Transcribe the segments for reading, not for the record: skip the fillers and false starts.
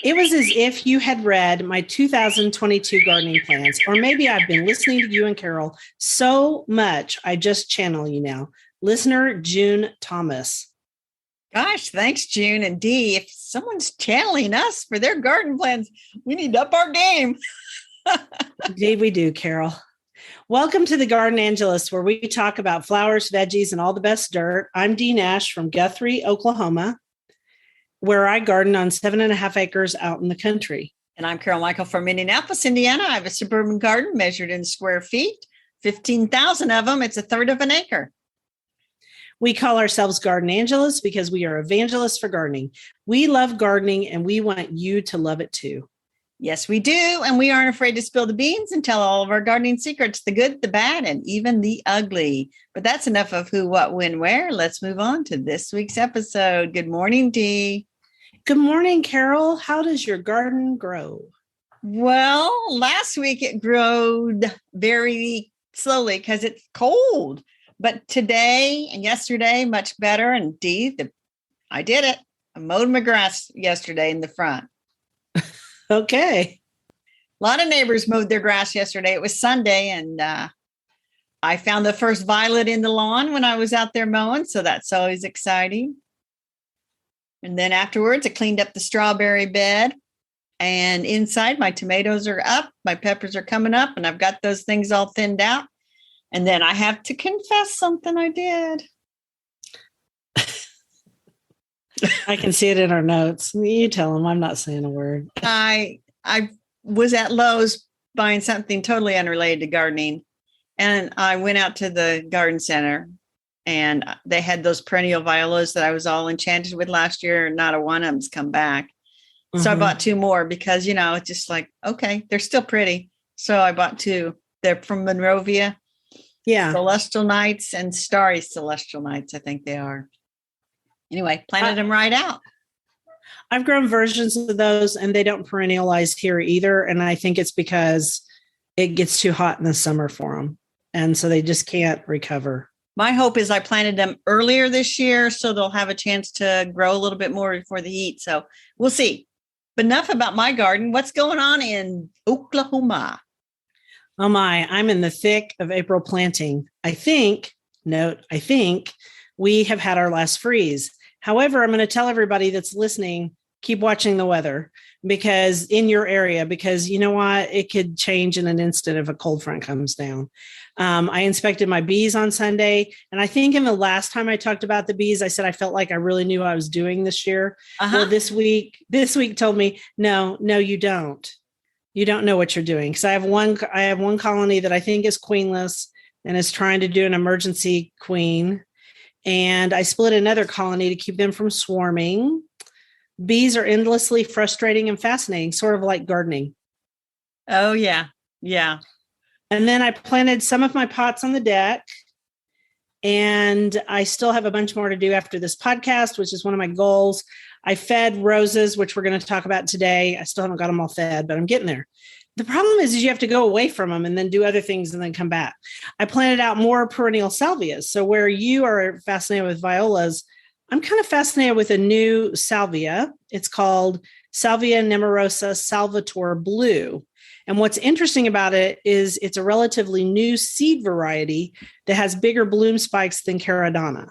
It was as if you had read my 2022 gardening plans, or maybe I've been listening to you and Carol so much, I just channel you now. Listener June Thomas. Gosh, thanks, June and Dee. If someone's channeling us for their garden plans, we need to up our game. Indeed, we do, Carol. Welcome to the Garden Angelist, where we talk about flowers, veggies, and all the best dirt. I'm Dee Nash from Guthrie, Oklahoma, where I garden on 7.5 acres out in the country. And I'm Carol Michael from Indianapolis, Indiana. I have a suburban garden measured in square feet, 15,000 of them. It's a third of an acre. We call ourselves Garden Angelists because we are evangelists for gardening. We love gardening and we want you to love it too. Yes, we do. And we aren't afraid to spill the beans and tell all of our gardening secrets, the good, the bad, and even the ugly. But that's enough of who, what, when, where. Let's move on to this week's episode. Good morning, Dee. Good morning, Carol. How does your garden grow? Well, last week it grew very slowly because it's cold. But today and yesterday, much better. And Dee, I did it. I mowed my grass yesterday in the front. Okay. A lot of neighbors mowed their grass yesterday. It was Sunday, and I found the first violet in the lawn when I was out there mowing. So that's always exciting. And then afterwards, I cleaned up the strawberry bed. And inside, my tomatoes are up. My peppers are coming up. And I've got those things all thinned out. And then I have to confess something I did. I can see it in our notes. You tell them. I'm not saying a word. I was at Lowe's buying something totally unrelated to gardening. And I went out to the garden center and they had those perennial violas that I was all enchanted with last year. Not a one of them's come back. Mm-hmm. So I bought two more because, it's just like, okay, they're still pretty. So I bought two. They're from Monrovia. Yeah. Celestial Nights and Starry Celestial Nights, I think they are. Anyway, planted them right out. I've grown versions of those and they don't perennialize here either. And I think it's because it gets too hot in the summer for them. And so they just can't recover. My hope is I planted them earlier this year so they'll have a chance to grow a little bit more before the heat. So we'll see. But enough about my garden. What's going on in Oklahoma? Oh my, I'm in the thick of April planting. I think we have had our last freeze. However, I'm going to tell everybody that's listening, keep watching the weather because in your area, because you know what, it could change in an instant if a cold front comes down. I inspected my bees on Sunday. And I think in the last time I talked about the bees, I said, I felt like I really knew what I was doing this year. Uh-huh. Well, this week told me, no, you don't. You don't know what you're doing. Because I have one colony that I think is queenless and is trying to do an emergency queen. And I split another colony to keep them from swarming. Bees are endlessly frustrating and fascinating, sort of like gardening. Oh, yeah. Yeah. And then I planted some of my pots on the deck. And I still have a bunch more to do after this podcast, which is one of my goals. I fed roses, which we're going to talk about today. I still haven't got them all fed, but I'm getting there. The problem is you have to go away from them and then do other things and then come back. I planted out more perennial salvias. So where you are fascinated with violas, I'm kind of fascinated with a new salvia. It's called Salvia nemorosa Salvator Blue. And what's interesting about it is it's a relatively new seed variety that has bigger bloom spikes than Caradonna.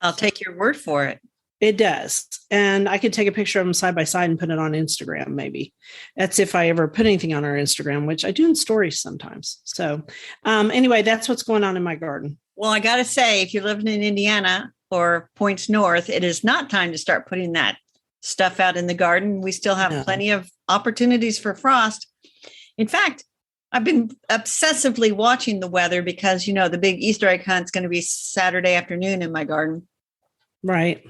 I'll take your word for it. It does. And I could take a picture of them side by side and put it on Instagram, maybe. That's if I ever put anything on our Instagram, which I do in stories sometimes. So anyway, that's what's going on in my garden. Well, I got to say, if you're living in Indiana or points north, it is not time to start putting that stuff out in the garden. We still have plenty of opportunities for frost. In fact, I've been obsessively watching the weather because, the big Easter egg hunt is going to be Saturday afternoon in my garden. Right.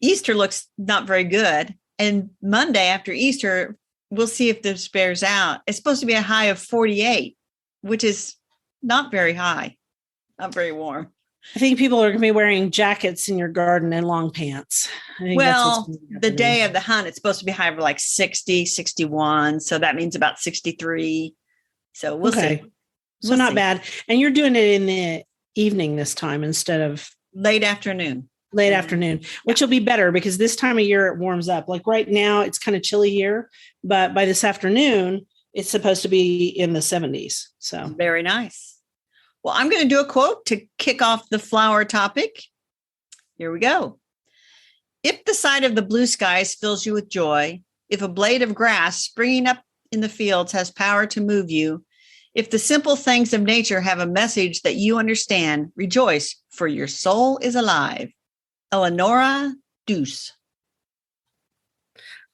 Easter looks not very good. And Monday after Easter, we'll see if this bears out. It's supposed to be a high of 48, which is not very high, not very warm. I think people are going to be wearing jackets in your garden and long pants. Well, the day of the hunt, it's supposed to be high of like 60, 61. So that means about 63. So we'll see. So not bad. And you're doing it in the evening this time instead of late afternoon. late afternoon, which will be better because this time of year it warms up. Like right now, it's kind of chilly here, but by this afternoon, it's supposed to be in the 70s. So very nice. Well, I'm going to do a quote to kick off the flower topic. Here we go. If the sight of the blue skies fills you with joy, if a blade of grass springing up in the fields has power to move you, if the simple things of nature have a message that you understand, rejoice, for your soul is alive. Eleonora Duse.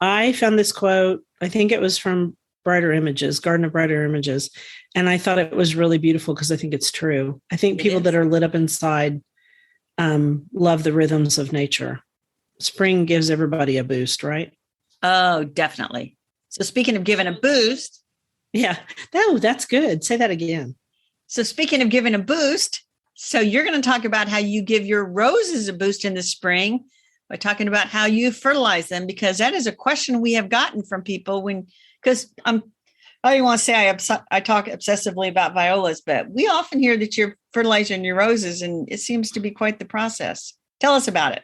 I found this quote, I think it was from Brighter Images, Garden of Brighter Images. And I thought it was really beautiful because I think it's true. I think people that are lit up inside love the rhythms of nature. Spring gives everybody a boost, right? Oh, definitely. So speaking of giving a boost. Yeah. Oh, that's good. Say that again. So speaking of giving a boost, so you're going to talk about how you give your roses a boost in the spring by talking about how you fertilize them, because that is a question we have gotten from people because I don't want to say I talk obsessively about violas, but we often hear that you're fertilizing your roses, and it seems to be quite the process. Tell us about it.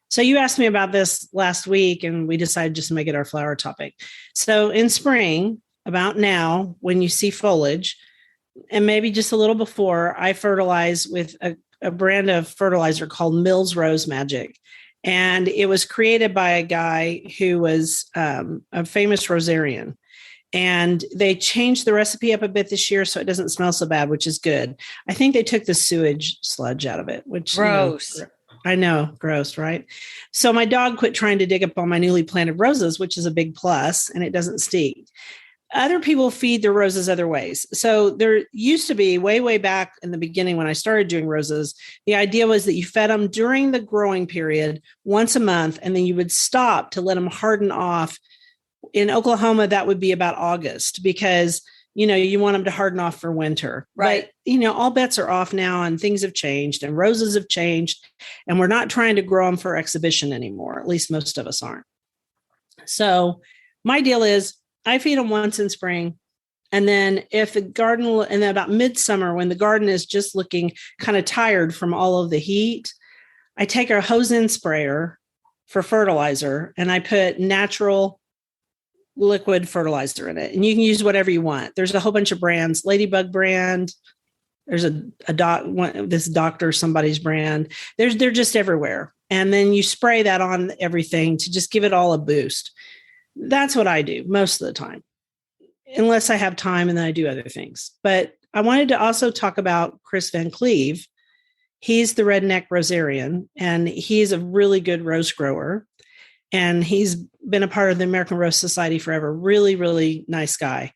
So you asked me about this last week, and we decided just to make it our flower topic. So in spring, about now, when you see foliage, and maybe just a little before, I fertilize with a brand of fertilizer called Mills Rose Magic. And it was created by a guy who was a famous rosarian. And they changed the recipe up a bit this year so it doesn't smell so bad, which is good. I think they took the sewage sludge out of it, which gross. I know, gross, right? So my dog quit trying to dig up all my newly planted roses, which is a big plus, and it doesn't stink. Other people feed their roses other ways. So there used to be way back in the beginning when I started doing roses, the idea was that you fed them during the growing period once a month, and then you would stop to let them harden off. In Oklahoma, that would be about August because, you want them to harden off for winter. Right. But, all bets are off now and things have changed and roses have changed and we're not trying to grow them for exhibition anymore. At least most of us aren't. So my deal is I feed them once in spring. And then if the garden, and then about midsummer, when the garden is just looking kind of tired from all of the heat, I take a hose-in sprayer for fertilizer and I put natural liquid fertilizer in it. And you can use whatever you want. There's a whole bunch of brands, Ladybug brand. There's this doctor, somebody's brand. They're just everywhere. And then you spray that on everything to just give it all a boost. That's what I do most of the time, unless I have time and then I do other things. But I wanted to also talk about Chris Van Cleve. He's the redneck rosarian, and he's a really good rose grower. And he's been a part of the American Rose Society forever. Really, really nice guy.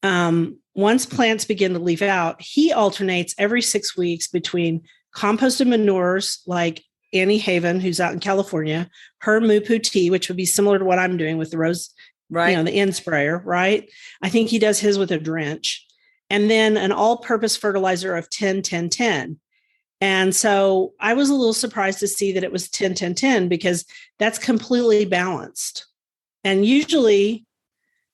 Once plants begin to leaf out, he alternates every 6 weeks between composted manures like Annie Haven, who's out in California, her Moo-Poo tea, which would be similar to what I'm doing with the rose, right? The end sprayer, right? I think he does his with a drench. And then an all-purpose fertilizer of 10-10-10. And so I was a little surprised to see that it was 10-10-10 because that's completely balanced. And usually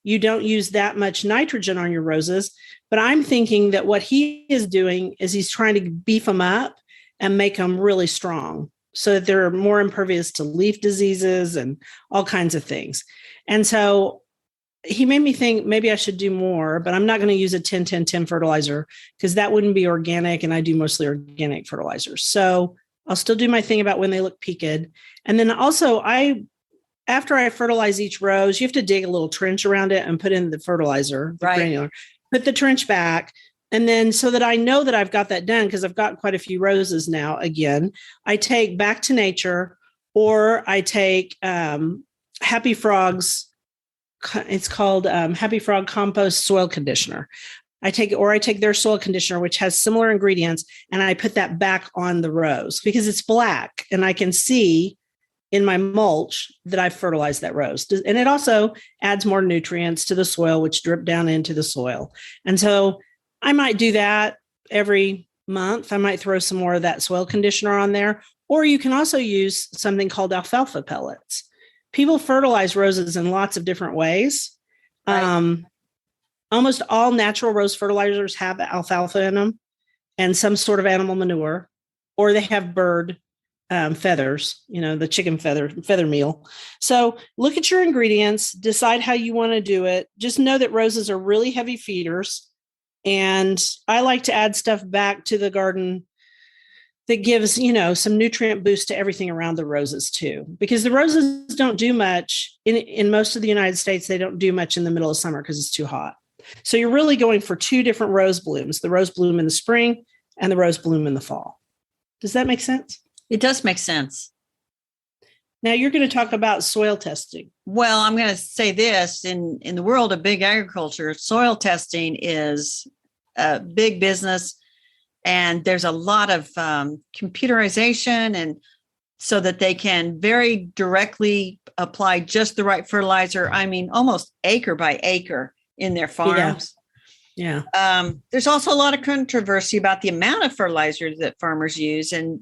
you don't use that much nitrogen on your roses, but I'm thinking that what he is doing is he's trying to beef them up and make them really strong so that they're more impervious to leaf diseases and all kinds of things. And so he made me think maybe I should do more, but I'm not going to use a 10-10-10 fertilizer because that wouldn't be organic. And I do mostly organic fertilizers. So I'll still do my thing about when they look peaked. And then also after I fertilize each rose, you have to dig a little trench around it and put in the fertilizer, the granular, put the trench back. And then so that I know that I've got that done, because I've got quite a few roses now, again, I take Back to Nature, or I take Happy Frog's, it's called Happy Frog Compost Soil Conditioner. I take their soil conditioner, which has similar ingredients, and I put that back on the rose because it's black and I can see in my mulch that I've fertilized that rose. And it also adds more nutrients to the soil, which drip down into the soil. And so I might do that every month. I might throw some more of that soil conditioner on there, or you can also use something called alfalfa pellets. People fertilize roses in lots of different ways. Right. Almost all natural rose fertilizers have alfalfa in them and some sort of animal manure, or they have bird feathers, the chicken feather meal. So look at your ingredients, decide how you want to do it. Just know that roses are really heavy feeders. And I like to add stuff back to the garden that gives, some nutrient boost to everything around the roses too, because the roses don't do much in most of the United States. They don't do much in the middle of summer because it's too hot. So you're really going for two different rose blooms, the rose bloom in the spring and the rose bloom in the fall. Does that make sense? It does make sense. Now you're going to talk about soil testing. Well, I'm going to say this in the world of big agriculture, soil testing is a big business. And there's a lot of computerization, and so that they can very directly apply just the right fertilizer. I mean, almost acre by acre in their farms. Yeah. There's also a lot of controversy about the amount of fertilizer that farmers use, and,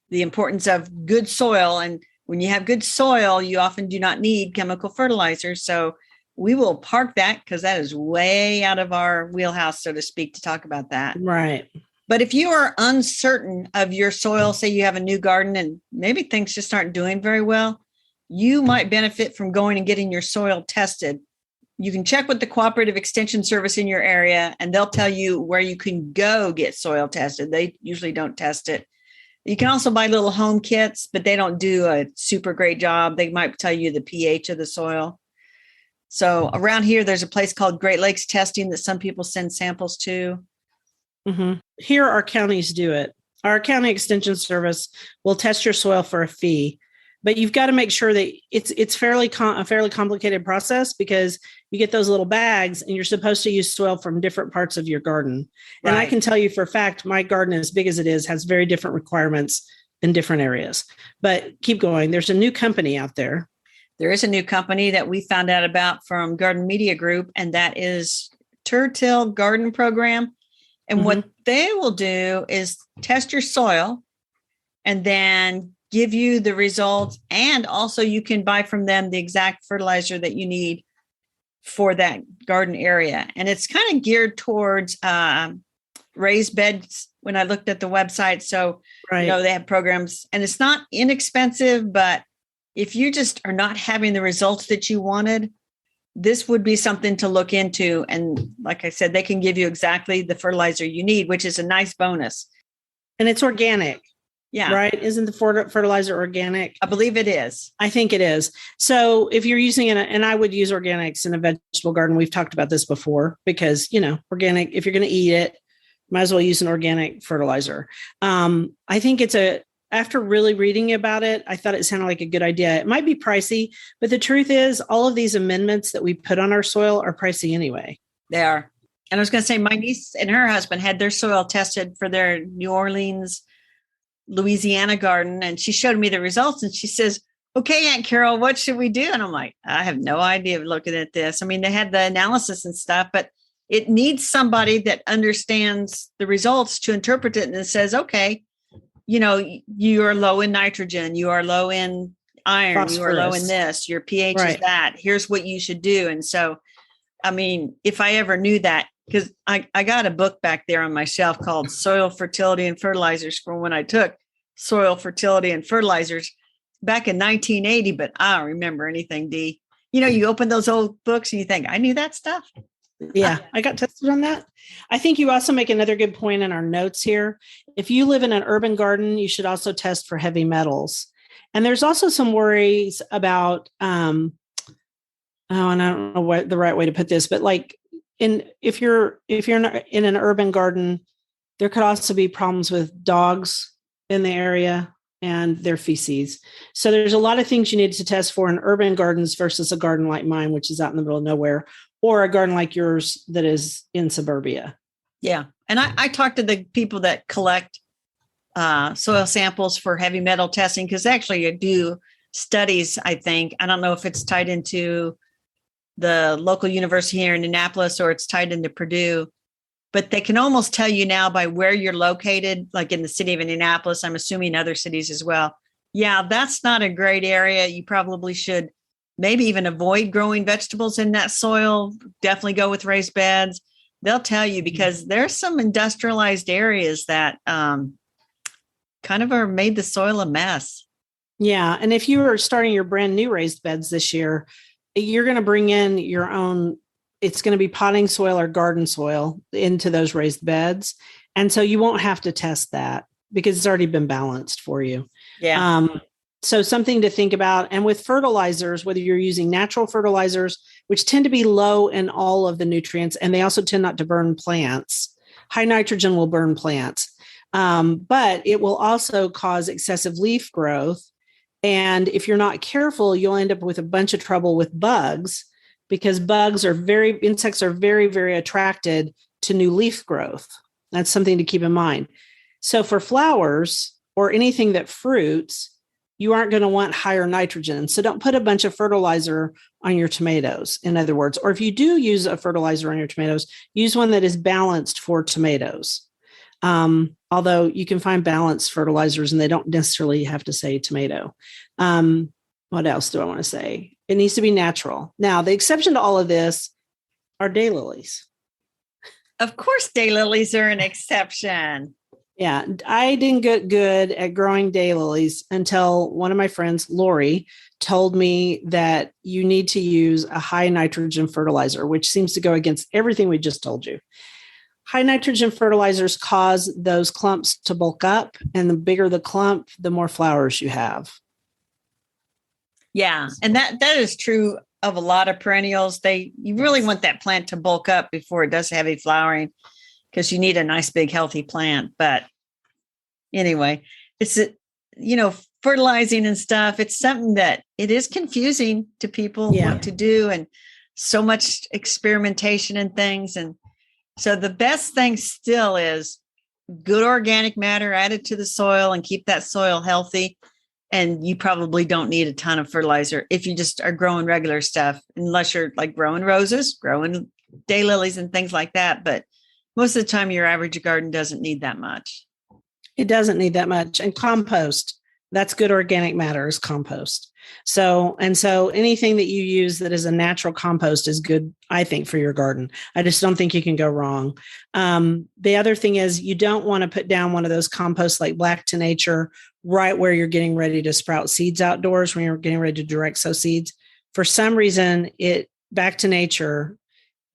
the importance of good soil. And when you have good soil, you often do not need chemical fertilizers. So we will park that because that is way out of our wheelhouse, so to speak, to talk about that. Right. But if you are uncertain of your soil, say you have a new garden and maybe things just aren't doing very well, you might benefit from going and getting your soil tested. You can check with the Cooperative Extension Service in your area, and they'll tell you where you can go get soil tested. They usually don't test it. You can also buy little home kits, but they don't do a super great job. They might tell you the pH of the soil. So around here, there's a place called Great Lakes Testing that some people send samples to. Mm-hmm. Here, our counties do it. Our county extension service will test your soil for a fee, but you've got to make sure that it's a fairly complicated process, because you get those little bags and you're supposed to use soil from different parts of your garden. Right. And I can tell you for a fact, my garden, as big as it is, has very different requirements in different areas. But keep going. There's a new company out there. There is a new company that we found out about from Garden Media Group, and that is Turtle Garden Program. And what they will do is test your soil and then give you the results. And also you can buy from them the exact fertilizer that you need for that garden area. And it's kind of geared towards raised beds when I looked at the website. So, they have programs, and it's not inexpensive, but if you just are not having the results that you wanted, this would be something to look into. And like I said, they can give you exactly the fertilizer you need, which is a nice bonus. And it's organic. Yeah. Right. Isn't the fertilizer organic? I believe it is. I think it is. So if you're using it, and I would use organics in a vegetable garden, we've talked about this before, because, organic, if you're going to eat it, might as well use an organic fertilizer. I think after really reading about it, I thought it sounded like a good idea. It might be pricey, but the truth is all of these amendments that we put on our soil are pricey anyway. They are. And I was going to say, my niece and her husband had their soil tested for their New Orleans, Louisiana garden. And she showed me the results and she says, "Okay, Aunt Carol, what should we do?" And I'm like, I have no idea looking at this. I mean, they had the analysis and stuff, but it needs somebody that understands the results to interpret it and says, okay, you are low in nitrogen, you are low in iron, phosphorus. You are low in this, your pH is that, here's what you should do. And so, I mean, if I ever knew that, because I got a book back there on my shelf called Soil Fertility and Fertilizers from when I took Soil Fertility and Fertilizers back in 1980, but I don't remember anything, Dee. You open those old books and you think, I knew that stuff. Yeah, I got tested on that. I think you also make another good point in our notes here. If you live in an urban garden, you should also test for heavy metals. And there's also some worries about, and I don't know what the right way to put this, but like if you're in an urban garden, there could also be problems with dogs in the area and their feces. So there's a lot of things you need to test for in urban gardens versus a garden like mine, which is out in the middle of nowhere, or a garden like yours that is in suburbia. Yeah. And I talked to the people that collect soil samples for heavy metal testing, because they actually do studies, I think. I don't know if it's tied into the local university here in Indianapolis or it's tied into Purdue, but they can almost tell you now by where you're located, like in the city of Indianapolis, I'm assuming other cities as well. Yeah, that's not a great area. You probably should maybe even avoid growing vegetables in that soil. Definitely go with raised beds. They'll tell you, because there's some industrialized areas that kind of are made the soil a mess. Yeah. And if you are starting your brand new raised beds this year, you're going to bring in your own, it's going to be potting soil or garden soil into those raised beds. And so you won't have to test that because it's already been balanced for you. Yeah. So something to think about. And with fertilizers, whether you're using natural fertilizers, which tend to be low in all of the nutrients, and they also tend not to burn plants. High nitrogen will burn plants, but it will also cause excessive leaf growth. And if you're not careful, you'll end up with a bunch of trouble with bugs because insects are very, very attracted to new leaf growth. That's something to keep in mind. So for flowers or anything that fruits, you aren't going to want higher nitrogen. So don't put a bunch of fertilizer on your tomatoes, in other words. Or if you do use a fertilizer on your tomatoes, use one that is balanced for tomatoes. Although you can find balanced fertilizers and they don't necessarily have to say tomato. What else do I want to say? It needs to be natural. Now, the exception to all of this are daylilies. Of course, daylilies are an exception. Yeah, I didn't get good at growing daylilies until one of my friends, Lori, told me that you need to use a high nitrogen fertilizer, which seems to go against everything we just told you. High nitrogen fertilizers cause those clumps to bulk up, and the bigger the clump, the more flowers you have. Yeah, and that is true of a lot of perennials. You really want that plant to bulk up before it does heavy flowering because you need a nice big healthy plant. But anyway, it's fertilizing and stuff. It's something that it is confusing to people what to do, and so much experimentation and things. And so the best thing still is good organic matter added to the soil and keep that soil healthy. And you probably don't need a ton of fertilizer if you just are growing regular stuff, unless you're like growing roses, growing daylilies and things like that. But most of the time, your average garden doesn't need that much. It doesn't need that much. And compost, that's good organic matter is compost. So anything that you use that is a natural compost is good, I think, for your garden. I just don't think you can go wrong. The other thing is you don't want to put down one of those composts like Black to Nature right where you're getting ready to sprout seeds outdoors, when you're getting ready to direct sow seeds. For some reason, Back to Nature,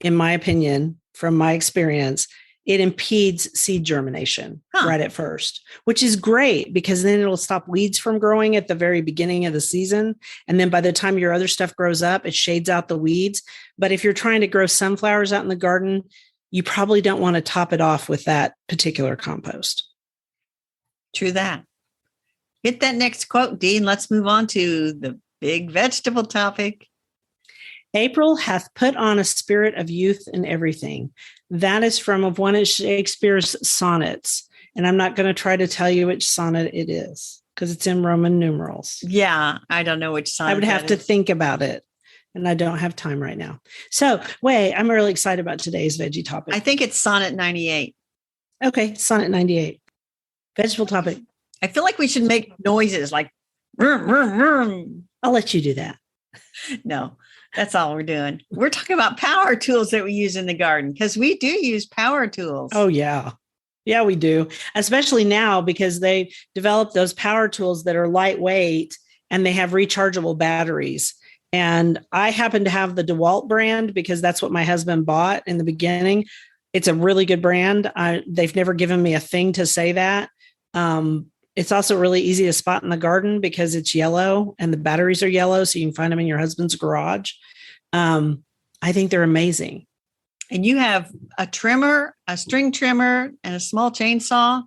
in my opinion, from my experience, it impedes seed germination right at first, which is great because then it'll stop weeds from growing at the very beginning of the season. And then by the time your other stuff grows up, it shades out the weeds. But if you're trying to grow sunflowers out in the garden, you probably don't want to top it off with that particular compost. True that. Hit that next quote, Dee, and let's move on to the big vegetable topic. April hath put on a spirit of youth in everything. That is from one of Shakespeare's sonnets. And I'm not going to try to tell you which sonnet it is because it's in Roman numerals. Yeah, I don't know which sonnet. I would have to think about it. And I don't have time right now. So, I'm really excited about today's veggie topic. I think it's sonnet 98. Okay, sonnet 98. Vegetable topic. I feel like we should make noises like, vroom, vroom, vroom. I'll let you do that. No. That's all we're doing. We're talking about power tools that we use in the garden because we do use power tools. Oh, yeah. Yeah, we do. Especially now because they developed those power tools that are lightweight and they have rechargeable batteries. And I happen to have the DeWalt brand because that's what my husband bought in the beginning. It's a really good brand. They've never given me a thing to say that. It's also really easy to spot in the garden because it's yellow and the batteries are yellow. So you can find them in your husband's garage. I think they're amazing. And you have a trimmer, a string trimmer, and a small chainsaw.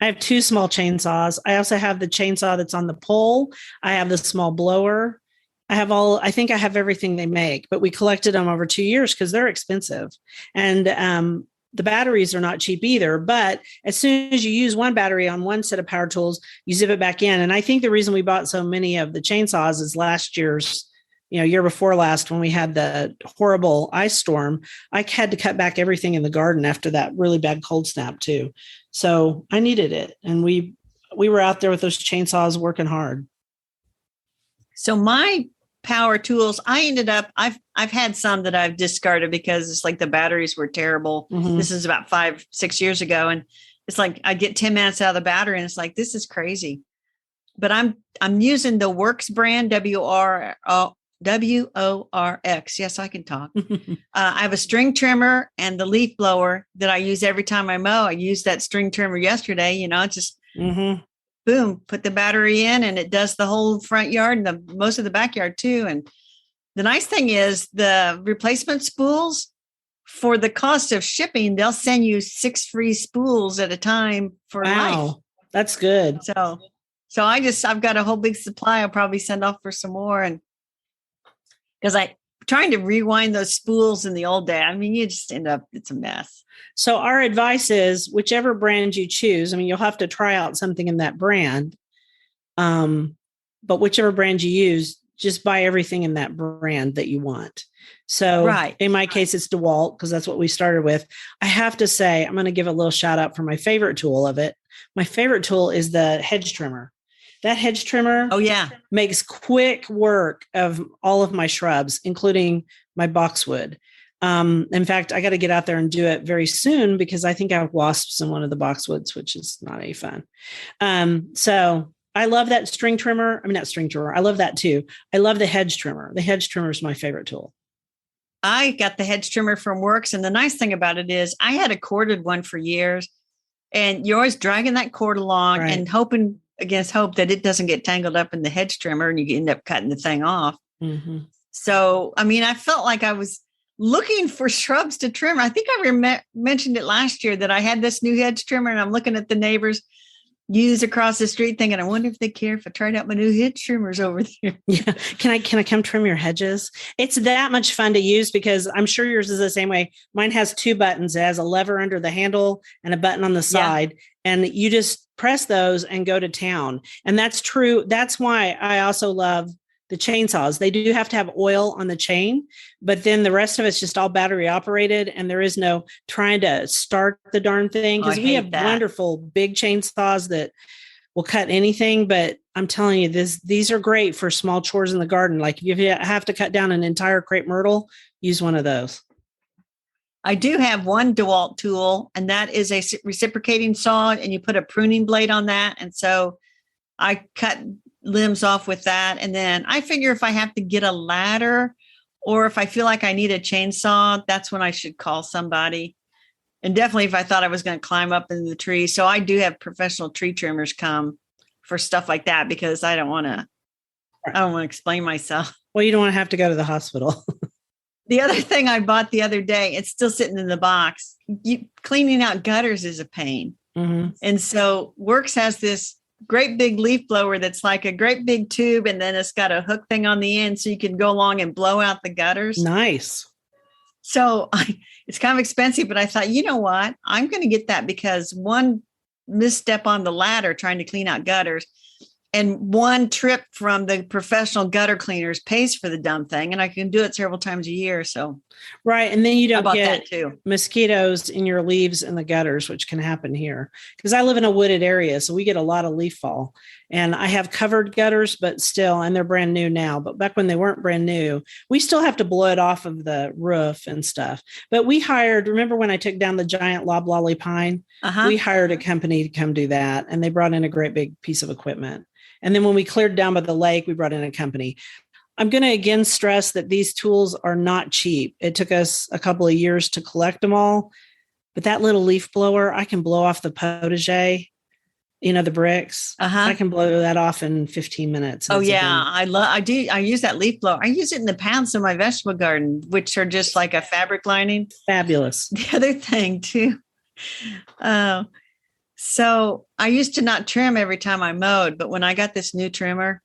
I have 2 small chainsaws. I also have the chainsaw that's on the pole. I have the small blower. I think I have everything they make, but we collected them over 2 years because they're expensive. And, the batteries are not cheap either, but as soon as you use one battery on one set of power tools, you zip it back in. And I think the reason we bought so many of the chainsaws is last year's, year before last, when we had the horrible ice storm, I had to cut back everything in the garden after that really bad cold snap too. So I needed it. And we were out there with those chainsaws working hard. So my power tools, I've had some that I've discarded because it's like the batteries were terrible. Mm-hmm. This is about 5-6 years ago. And it's like I get 10 minutes out of the battery and it's like, this is crazy. But I'm using the Works brand, WORX. Yes, I can talk. I have a string trimmer and the leaf blower that I use every time I mow. I used that string trimmer yesterday, just boom, put the battery in and it does the whole front yard and the most of the backyard too. And the nice thing is the replacement spools, for the cost of shipping, they'll send you 6 free spools at a time for life. That's good. So I've got a whole big supply. I'll probably send off for some more. And because I trying to rewind those spools in the old day, I mean, you just end up, it's a mess. So our advice is whichever brand you choose, I mean, you'll have to try out something in that brand. But whichever brand you use, just buy everything in that brand that you want. So in my case, it's DeWalt because that's what we started with. I have to say, I'm going to give a little shout out for my favorite tool of it. My favorite tool is the hedge trimmer. That hedge trimmer makes quick work of all of my shrubs, including my boxwood. In fact, I got to get out there and do it very soon because I think I have wasps in one of the boxwoods, which is not any fun. So I love that string trimmer. I mean, not string trimmer. I love that too. I love the hedge trimmer. The hedge trimmer is my favorite tool. I got the hedge trimmer from Works. And the nice thing about it is I had a corded one for years and you're always dragging that cord along and hoping against hope that it doesn't get tangled up in the hedge trimmer and you end up cutting the thing off. So, I mean, I felt like I was looking for shrubs to trim. I think I mentioned it last year that I had this new hedge trimmer and I'm looking at the neighbors use across the street thinking, I wonder if they care if I tried out my new hedge trimmers over there. Yeah. Can I come trim your hedges? It's that much fun to use because I'm sure yours is the same way. Mine has 2 buttons. It has a lever under the handle and a button on the side. And you just press those and go to town. And that's true. That's why I also love the chainsaws. They do have to have oil on the chain, but then the rest of it's just all battery operated. And there is no trying to start the darn thing because we have wonderful big chainsaws that will cut anything. But I'm telling you, these are great for small chores in the garden. Like if you have to cut down an entire crepe myrtle, use one of those. I do have one DeWalt tool, and that is a reciprocating saw, and you put a pruning blade on that. And so I cut limbs off with that. And then I figure if I have to get a ladder or if I feel like I need a chainsaw, that's when I should call somebody. And definitely if I thought I was going to climb up in the tree. So I do have professional tree trimmers come for stuff like that because I don't want to explain myself. Well, you don't want to have to go to the hospital. The other thing I bought the other day, it's still sitting in the box. Cleaning out gutters is a pain. And so Works has this great big leaf blower that's like a great big tube. And then it's got a hook thing on the end so you can go along and blow out the gutters. Nice. So it's kind of expensive, but I thought, you know what? I'm going to get that because one misstep on the ladder trying to clean out gutters and one trip from the professional gutter cleaners pays for the dumb thing. And I can do it several times a year. So, right. And then you don't get mosquitoes in your leaves in the gutters, which can happen here because I live in a wooded area. So we get a lot of leaf fall and I have covered gutters, but still, and they're brand new now, but back when they weren't brand new, we still have to blow it off of the roof and stuff. But we remember when I took down the giant loblolly pine, we hired a company to come do that. And they brought in a great big piece of equipment. And then when we cleared down by the lake, we brought in a company. I'm going to again stress that these tools are not cheap. It took us a couple of years to collect them all. But that little leaf blower, I can blow off the potager, the bricks. I can blow that off in 15 minutes. Oh, yeah. I do. I use that leaf blower. I use it in the pounds in my vegetable garden, which are just like a fabric lining. Fabulous. The other thing, too. So I used to not trim every time I mowed, but when I got this new trimmer,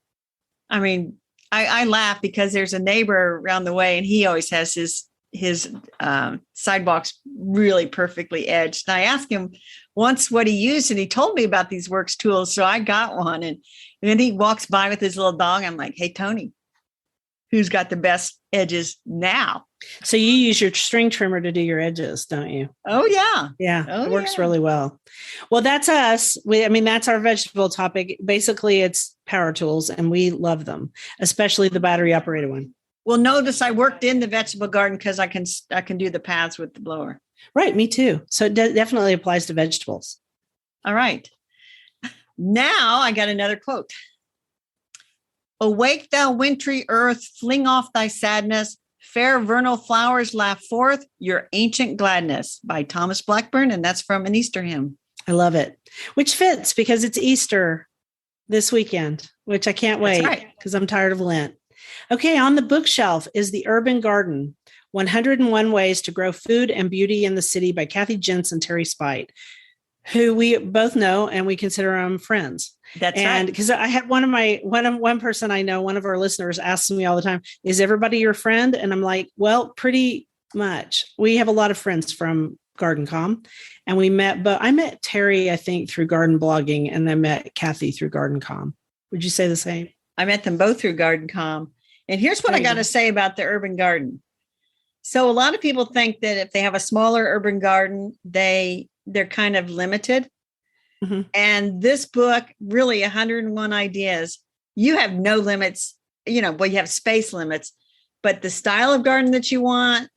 I mean, I laugh because there's a neighbor around the way and he always has his sidewalks really perfectly edged. And I asked him once what he used and he told me about these Works tools. So I got one and then he walks by with his little dog. I'm like, hey, Tony, who's got the best edges now? So you use your string trimmer to do your edges, don't you? Oh, yeah. Yeah, it works really well. Well, that's us. That's our vegetable topic. Basically, it's power tools, and we love them, especially the battery-operated one. Well, notice I worked in the vegetable garden because I can do the paths with the blower. Right, me too. So it definitely applies to vegetables. All right. Now I got another quote. Awake, thou wintry earth, fling off thy sadness. Fair vernal flowers laugh forth your ancient gladness, by Thomas Blackburn. And that's from an Easter hymn. I love it, which fits because it's Easter this weekend, which I can't wait because I'm tired of Lent. Okay, on the bookshelf is The Urban Garden, 101 Ways to Grow Food and Beauty in the City by Kathy Jentz and Terry Spite, who we both know and we consider them friends. That's right. Because I had one person I know, one of our listeners asks me all the time, is everybody your friend? And I'm like, well, pretty much. We have a lot of friends from GardenCom, and I met Terry, I think, through garden blogging, and I met Kathy through GardenCom. Would you say the same? I met them both through GardenCom. And here's what I got to say about the urban garden. So a lot of people think that if they have a smaller urban garden, they're kind of limited. Mm-hmm. And this book, really 101 ideas, you have no limits, you have space limits, but the style of garden that you want,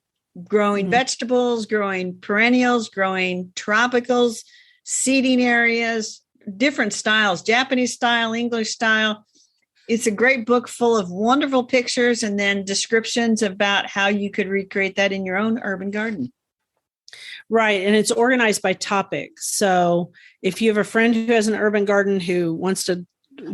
growing vegetables, growing perennials, growing tropicals, seeding areas, different styles, Japanese style, English style. It's a great book full of wonderful pictures and then descriptions about how you could recreate that in your own urban garden. Right. And it's organized by topic. So if you have a friend who has an urban garden who wants to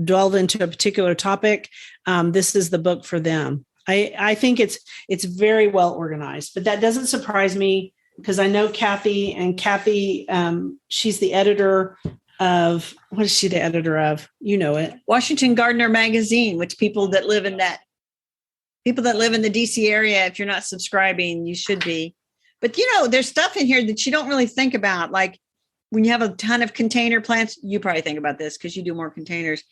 delve into a particular topic, this is the book for them. I think it's very well organized, but that doesn't surprise me because I know Kathy, and Kathy, she's the editor of, what is she the editor of? You know it. Washington Gardener Magazine, which people that live in the DC area, if you're not subscribing, you should be. But, there's stuff in here that you don't really think about. Like when you have a ton of container plants, you probably think about this because you do more containers.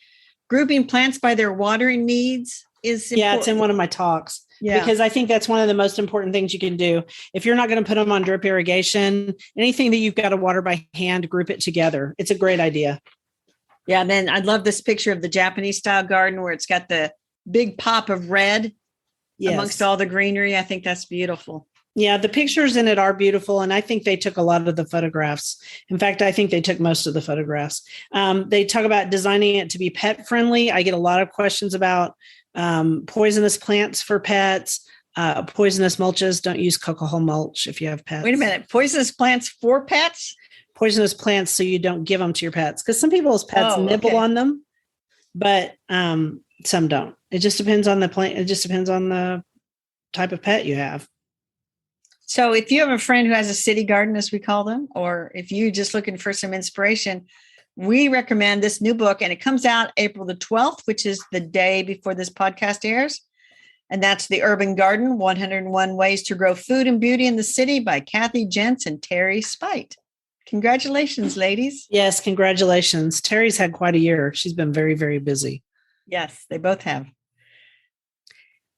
Grouping plants by their watering needs is important. Yeah, it's in one of my talks. Yeah. Because I think that's one of the most important things you can do. If you're not going to put them on drip irrigation, anything that you've got to water by hand, group it together. It's a great idea. Yeah. And then I love this picture of the Japanese style garden where it's got the big pop of red amongst all the greenery. I think that's beautiful. Yeah, the pictures in it are beautiful. And I think they took a lot of the photographs. In fact, I think they took most of the photographs. They talk about designing it to be pet friendly. I get a lot of questions about poisonous plants for pets, poisonous mulches. Don't use cocoa mulch if you have pets. Wait a minute. Poisonous plants for pets? Poisonous plants so you don't give them to your pets. Because some people's pets nibble on them, but some don't. It just depends on the plant. It just depends on the type of pet you have. So if you have a friend who has a city garden, as we call them, or if you're just looking for some inspiration, we recommend this new book, and it comes out April the 12th, which is the day before this podcast airs. And that's The Urban Garden, 101 Ways to Grow Food and Beauty in the City by Kathy Jentz and Terry Spite. Congratulations, ladies. Yes, congratulations. Terry's had quite a year. She's been very, very busy. Yes, they both have.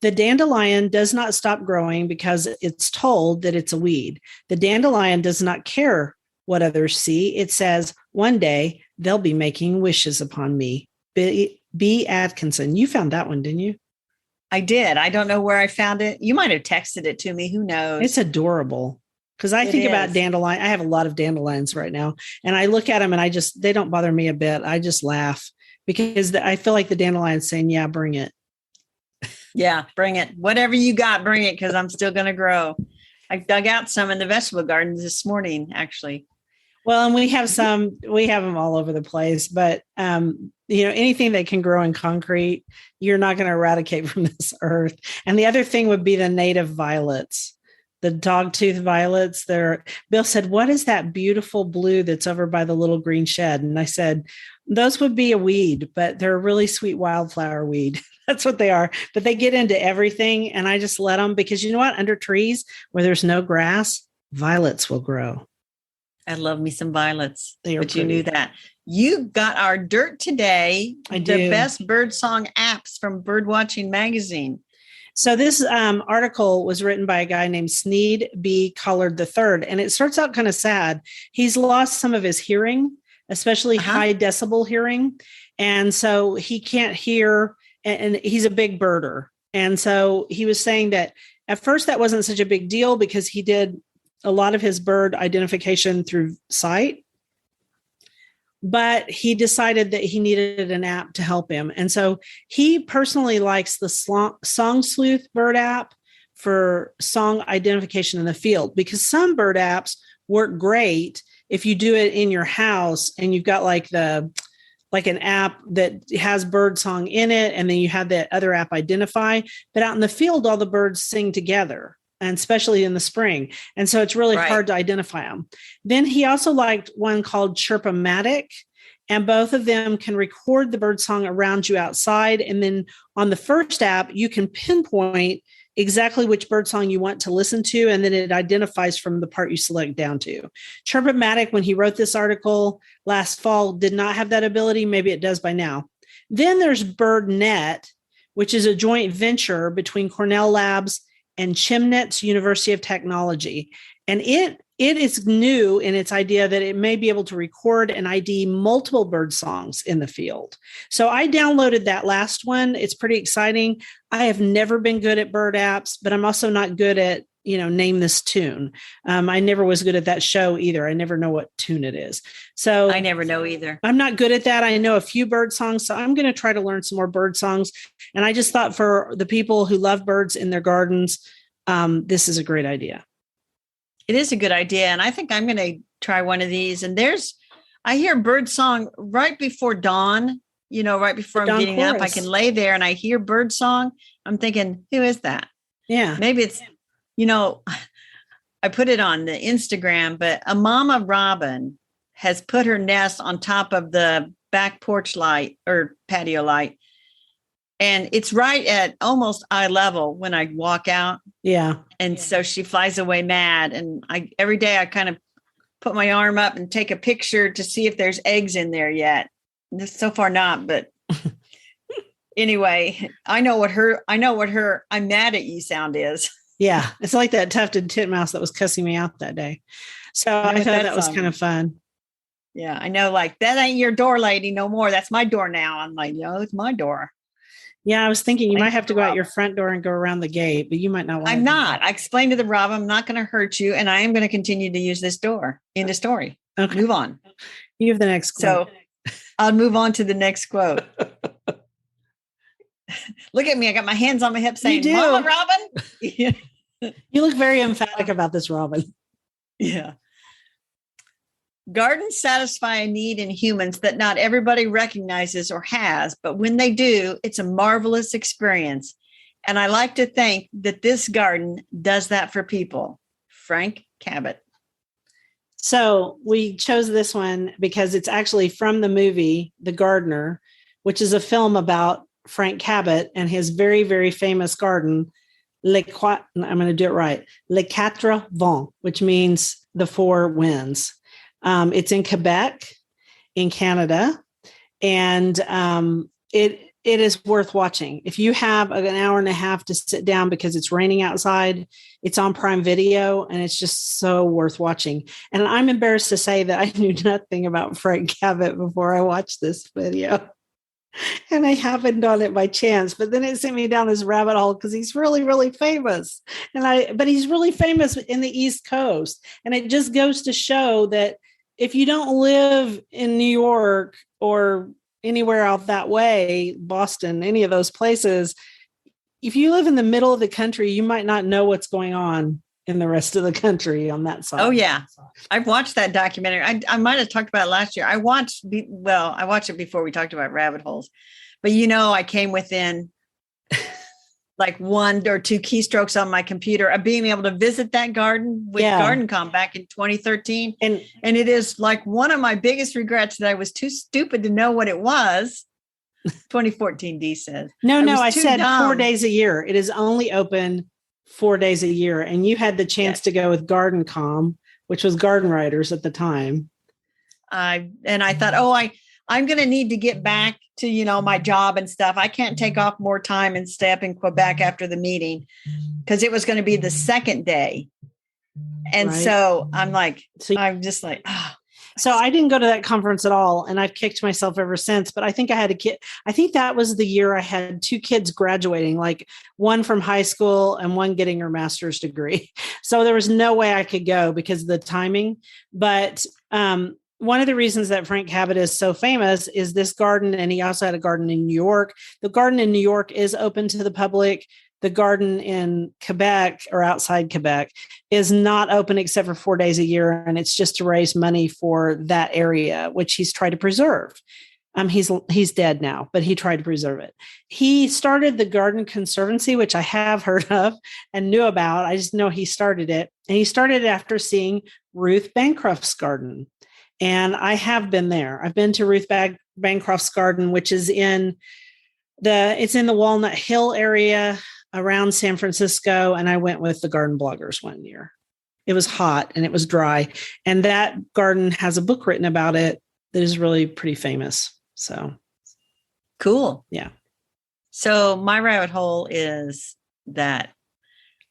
The dandelion does not stop growing because it's told that it's a weed. The dandelion does not care what others see. It says, one day they'll be making wishes upon me. B. Atkinson. You found that one, didn't you? I did. I don't know where I found it. You might have texted it to me. Who knows? It's adorable. Because I think about dandelion. I have a lot of dandelions right now. And I look at them and they don't bother me a bit. I just laugh because I feel like the dandelion's saying, yeah, bring it. Yeah, bring it. Whatever you got, bring it, because I'm still going to grow. I dug out some in the vegetable garden this morning, actually. Well, and we have them all over the place, but anything that can grow in concrete, you're not going to eradicate from this earth. And the other thing would be the native violets, the dogtooth violets. Bill said, what is that beautiful blue that's over by the little green shed? And I said, those would be a weed, but they're a really sweet wildflower weed. That's what they are. But they get into everything. And I just let them, because you know what? Under trees where there's no grass, violets will grow. I love me some violets. But you knew that. You got our dirt today. I do. The best birdsong apps from Birdwatching Magazine. So this article was written by a guy named Sneed B. Collard III. And it starts out kind of sad. He's lost some of his hearing, especially high decibel hearing. And so he can't hear, and he's a big birder. And so he was saying that at first that wasn't such a big deal because he did a lot of his bird identification through sight. but he decided that he needed an app to help him. And so he personally likes the Song Sleuth bird app for song identification in the field, because some bird apps work great if you do it in your house and you've got like an app that has bird song in it, and then you have that other app identify. But out in the field, all the birds sing together, and especially in the spring. And so it's really hard to identify them. Then he also liked one called Chirp-O-Matic, and both of them can record the bird song around you outside. And then on the first app, you can pinpoint exactly which bird song you want to listen to, and then it identifies from the part you select down to. Chirp-O-Matic, when he wrote this article last fall, did not have that ability. Maybe it does by now. Then there's BirdNet, which is a joint venture between Cornell Labs and Chemnitz University of Technology. And it is new in its idea that it may be able to record and ID multiple bird songs in the field. So I downloaded that last one. It's pretty exciting. I have never been good at bird apps, but I'm also not good at, name this tune. I never was good at that show either. I never know what tune it is. So I never know either. I'm not good at that. I know a few bird songs, so I'm going to try to learn some more bird songs. And I just thought for the people who love birds in their gardens, this is a great idea. It is a good idea. And I think I'm going to try one of these. And I hear bird song right before dawn, right before I'm getting up. I can lay there and I hear bird song. I'm thinking, who is that? Yeah. Maybe it's, I put it on the Instagram, but a mama robin has put her nest on top of the back porch light or patio light. And it's right at almost eye level when I walk out. Yeah. And so she flies away mad. And every day I kind of put my arm up and take a picture to see if there's eggs in there yet. So far not, but anyway, I know what her I'm mad at you sound is. Yeah. It's like that tufted titmouse that was cussing me out that day. So I thought that was kind of fun. Yeah. I know, like, that ain't your door, lady, no more. That's my door now. I'm like, it's my door. Yeah, I was thinking you might have to go out your front door and go around the gate, but you might not want to. I'm not. I explained to the Rob, I'm not going to hurt you, and I am going to continue to use this door in the story. Okay. Move on. You have the next quote. So I'll move on to the next quote. Look at me. I got my hands on my hips saying, Mama Robin. You look very emphatic about this, Robin. Yeah. Gardens satisfy a need in humans that not everybody recognizes or has, but when they do, it's a marvelous experience. And I like to think that this garden does that for people. Frank Cabot. So we chose this one because it's actually from the movie The Gardener, which is a film about Frank Cabot and his very, very famous garden, I'm going to do it right, Les Quatre Vents, which means the four winds. It's in Quebec, in Canada, and it is worth watching. If you have an hour and a half to sit down because it's raining outside, it's on Prime Video, and it's just so worth watching. And I'm embarrassed to say that I knew nothing about Frank Cabot before I watched this video. And I happened on it by chance, but then it sent me down this rabbit hole because he's really, really famous. But he's really famous in the East Coast. And it just goes to show that if you don't live in New York or anywhere out that way, Boston, any of those places, if you live in the middle of the country, you might not know what's going on in the rest of the country on that side. Oh, yeah. I've watched that documentary. I might have talked about it last year. I watched it before we talked about rabbit holes. But, I came within like one or two keystrokes on my computer of being able to visit that garden with GardenCom back in 2013. And it is like one of my biggest regrets that I was too stupid to know what it was. 2014, Dee says. No, I said dumb. 4 days a year. It is only open 4 days a year. And you had the chance to go with GardenCom, which was Garden Writers at the time. I thought, I'm going to need to get back to, my job and stuff. I can't take off more time and stay up in Quebec after the meeting because it was going to be the second day. And so I'm just like, oh. So I didn't go to that conference at all. And I've kicked myself ever since, but I think I had a kid. I think that was the year I had two kids graduating, like one from high school and one getting her master's degree. So there was no way I could go because of the timing. But one of the reasons that Frank Cabot is so famous is this garden. And he also had a garden in New York. The garden in New York is open to the public. The garden in Quebec or outside Quebec is not open except for 4 days a year. And it's just to raise money for that area, which he's tried to preserve. He's dead now, but he tried to preserve it. He started the Garden Conservancy, which I have heard of and knew about. I just know he started it. And he started it after seeing Ruth Bancroft's garden. And I have been there. I've been to Ruth Bancroft's garden, which is in the Walnut Hill area around San Francisco. And I went with the garden bloggers one year. It was hot and it was dry. And that garden has a book written about it that is really pretty famous. So cool. Yeah. So my rabbit hole is that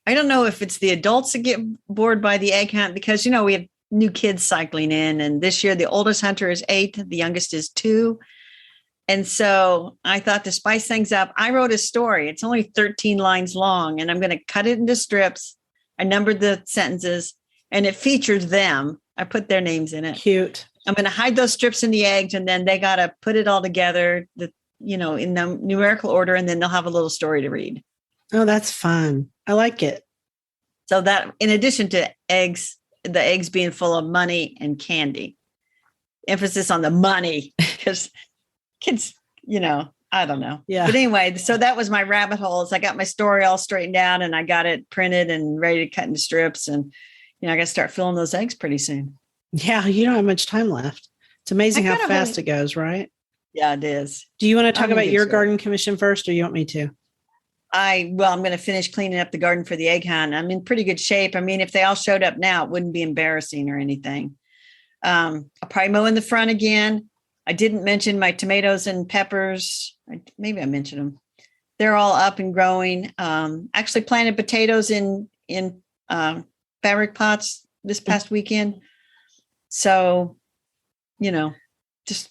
I don't know if it's the adults that get bored by the egg hunt because, we have new kids cycling in. And this year, the oldest hunter is 8, the youngest is 2. And so I thought to spice things up, I wrote a story. It's only 13 lines long, and I'm going to cut it into strips. I numbered the sentences, and it features them. I put their names in it. Cute. I'm going to hide those strips in the eggs, and then they got to put it all together, in the numerical order, and then they'll have a little story to read. Oh, that's fun. I like it. So that, in addition to eggs, the eggs being full of money and candy, emphasis on the money because kids, I don't know. Yeah. But anyway, so that was my rabbit holes. I got my story all straightened out and I got it printed and ready to cut into strips. And, I got to start filling those eggs pretty soon. Yeah. You don't have much time left. It's amazing how fast it goes, right? Yeah, it is. Do you want to talk about your garden commission first or you want me to? I'm going to finish cleaning up the garden for the egg hunt. I'm in pretty good shape. I mean, if they all showed up now, it wouldn't be embarrassing or anything. I'll probably mow in the front again. I didn't mention my tomatoes and peppers. Maybe I mentioned them. They're all up and growing. Actually planted potatoes in fabric pots this past weekend. So, just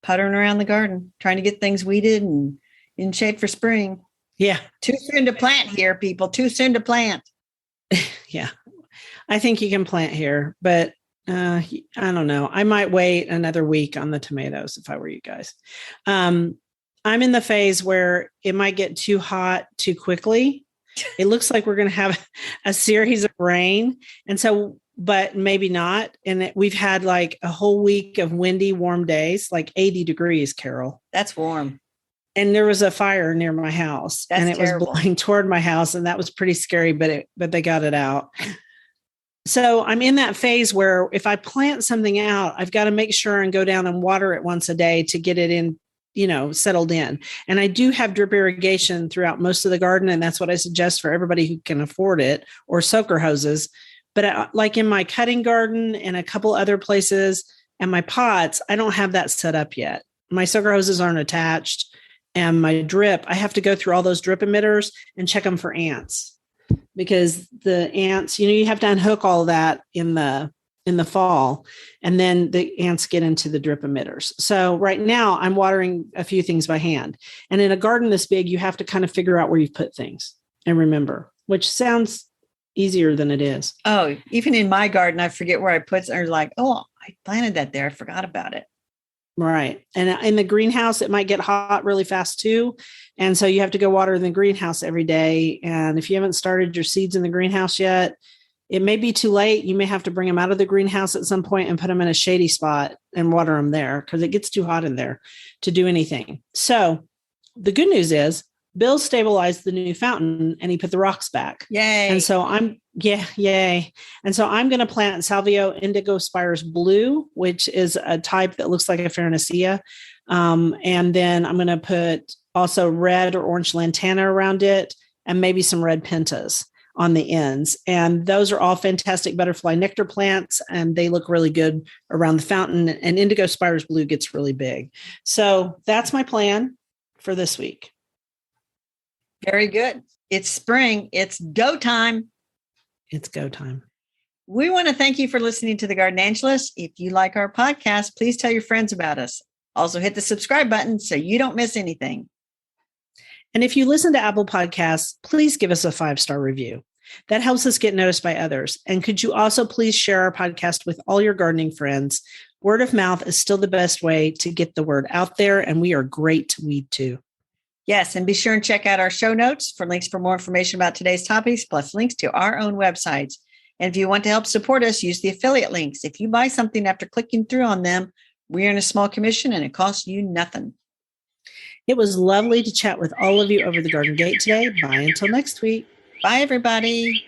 puttering around the garden, trying to get things weeded and in shape for spring. Yeah. Too soon to plant here, people. Too soon to plant. Yeah. I think you can plant here, but I don't know. I might wait another week on the tomatoes if I were you guys. I'm in the phase where it might get too hot too quickly. It looks like we're going to have a series of rain. And so, but maybe not. And we've had like a whole week of windy, warm days, like 80 degrees, Carol. That's warm. And there was a fire near my house and it was blowing toward my house. And that was pretty scary, but they got it out. So I'm in that phase where if I plant something out, I've got to make sure and go down and water it once a day to get it in, settled in. And I do have drip irrigation throughout most of the garden. And that's what I suggest for everybody who can afford it, or soaker hoses. But like in my cutting garden and a couple other places and my pots, I don't have that set up yet. My soaker hoses aren't attached. And my drip, I have to go through all those drip emitters and check them for ants, because the ants, you have to unhook all of that in the fall, and then the ants get into the drip emitters. So right now I'm watering a few things by hand, and in a garden this big, you have to kind of figure out where you put things and remember, which sounds easier than it is. Oh, even in my garden, I forget where I put it. Or like, oh, I planted that there. I forgot about it. Right. And in the greenhouse, it might get hot really fast too. And so you have to go water in the greenhouse every day. And if you haven't started your seeds in the greenhouse yet, it may be too late. You may have to bring them out of the greenhouse at some point and put them in a shady spot and water them there because it gets too hot in there to do anything. So the good news is Bill stabilized the new fountain and he put the rocks back. Yay. And so yay. And so I'm going to plant Salvio Indigo Spires Blue, which is a type that looks like a Farinaceae. And then I'm going to put also red or orange lantana around it and maybe some red pentas on the ends. And those are all fantastic butterfly nectar plants, and they look really good around the fountain. And Indigo Spires Blue gets really big. So that's my plan for this week. Very good. It's spring. It's go time. It's go time. We want to thank you for listening to The Garden Angelist. If you like our podcast, please tell your friends about us. Also hit the subscribe button so you don't miss anything. And if you listen to Apple Podcasts, please give us a 5-star review. That helps us get noticed by others. And could you also please share our podcast with all your gardening friends? Word of mouth is still the best way to get the word out there, and we are great to weed too. Yes, and be sure and check out our show notes for links for more information about today's topics, plus links to our own websites. And if you want to help support us, use the affiliate links. If you buy something after clicking through on them, we earn a small commission and it costs you nothing. It was lovely to chat with all of you over the garden gate today. Bye until next week. Bye, everybody.